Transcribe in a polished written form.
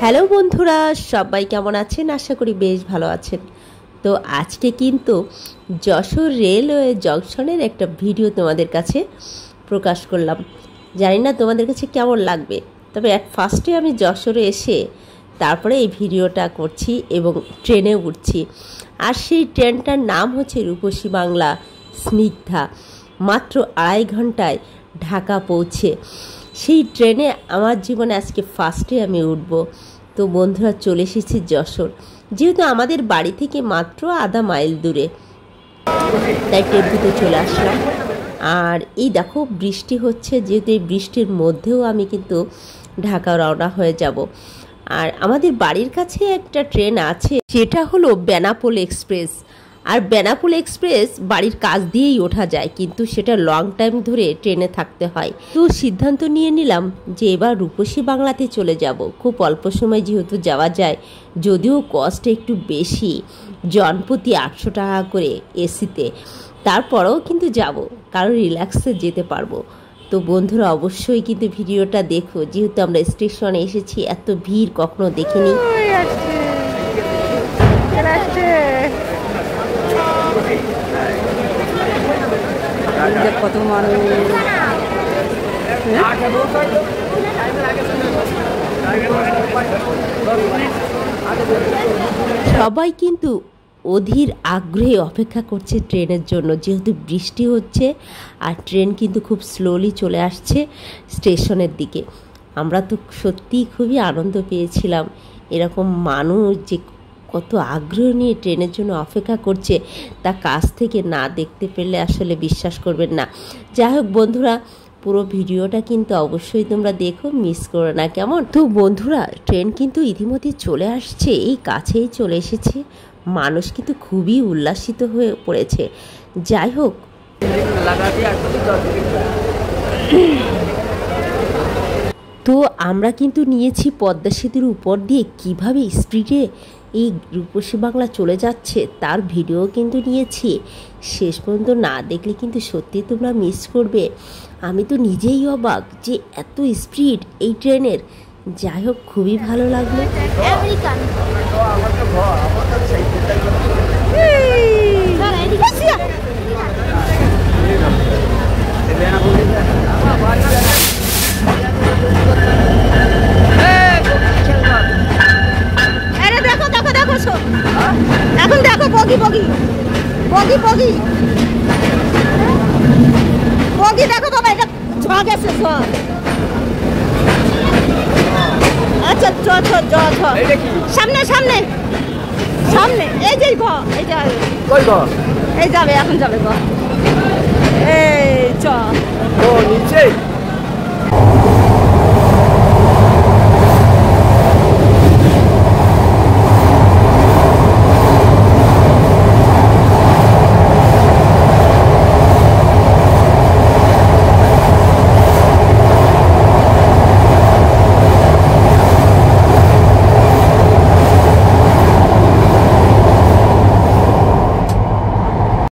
Hello বন্ধুরা, সবাই কেমন আছেন? আশা করি বেশ ভালো আছেন। তো আজকে কিন্তু যশোর রেলওয়ে জংশনের একটা ভিডিও তোমাদের কাছে প্রকাশ করলাম। জানি না তোমাদের কাছে কেমন লাগবে, তবে অ্যাট ফার্স্টে আমি যশোরে এসে তারপরে এই ভিডিওটা করছি এবং ট্রেনে উঠছি। আর সেই ট্রেনটার নাম হচ্ছে রূপসী বাংলা স্নিগ্ধা। মাত্র 2.5 ঘন্টায় ঢাকা পৌঁছে সেই ট্রেনে আমার জীবনে আজকে ফার্স্টে আমি উঠব। তো বন্ধুরা, চলে এসেছি যশোর, যেহেতু আমাদের বাড়ি থেকে মাত্র আধা মাইল দূরে, তাই টেম্পুতে চলে আসলাম। আর এই দেখো বৃষ্টি হচ্ছে, যেহেতু এই বৃষ্টির মধ্যেও আমি কিন্তু ঢাকা রওনা হয়ে যাব। আর আমাদের বাড়ির কাছে একটা ট্রেন আছে, সেটা হলো বেনাপোল এক্সপ্রেস। আর বেনাপোল এক্সপ্রেস বাড়ির কাছ দিয়েই ওঠা যায়, কিন্তু সেটা লং টাইম ধরে ট্রেনে থাকতে হয়। তো সিদ্ধান্ত নিয়ে নিলাম যে এবার রূপসী বাংলাতে চলে যাব। খুব অল্প সময় যেহেতু যাওয়া যায়, যদিও কস্ট একটু বেশি, জনপ্রতি 800 টাকা করে এসিতে, তারপরেও কিন্তু যাব, কারণ রিল্যাক্সে যেতে পারবো। তো বন্ধুরা অবশ্যই কিন্তু ভিডিওটা দেখো, যেহেতু আমরা স্টেশনে এসেছি, এত ভিড় কখনো দেখিনি। কত মানুষ, সবাই কিন্তু অধীর আগ্রহে অপেক্ষা করছে ট্রেনের জন্য, যেহেতু বৃষ্টি হচ্ছে আর ট্রেন কিন্তু খুব স্লোলি চলে আসছে স্টেশনের দিকে। আমরা তো সত্যিই খুবই আনন্দ পেয়েছিলাম, এরকম মানুষ যে কত আগ্রহ নিয়ে ট্রেনের জন্য অপেক্ষা করছে তা কাছ থেকে না দেখতে পেলে আসলে বিশ্বাস করবেন না। যাই হোক বন্ধুরা, পুরো ভিডিওটা কিন্তু অবশ্যই তোমরা দেখো, মিস করো না, কেমন? তো বন্ধুরা, ট্রেন কিন্তু ইতিমধ্যে চলে আসছে, এই কাছেই চলে এসেছে। মানুষ কিন্তু খুবই উল্লাসিত হয়ে পড়েছে। যাই হোক, তো আমরা কিন্তু নিয়েছি পদ্মা সেতুর উপর দিয়ে কিভাবে স্পিডে এই রূপসী বাংলা চলে যাচ্ছে তার ভিডিও কিন্তু নিয়েছি। শেষ পর্যন্ত না দেখলে কিন্তু সত্যি তোমরা মিস করবে। আমি তো নিজেই অবাক যে এত স্পিড এই ট্রেনের। যাই হোক, খুবই ভালো লাগলো। এখন দেখো বগি বগি বগি বগি বগি দেখো বাবা, এটা ঝড় গেছে সব। আচ্ছা চ চ চ চ সামনে সামনে সামনে, এই যে ঘ, এই যে কই ঘ, এই যাবে, এখন যাবে ঘ, এই চ ও নিচে।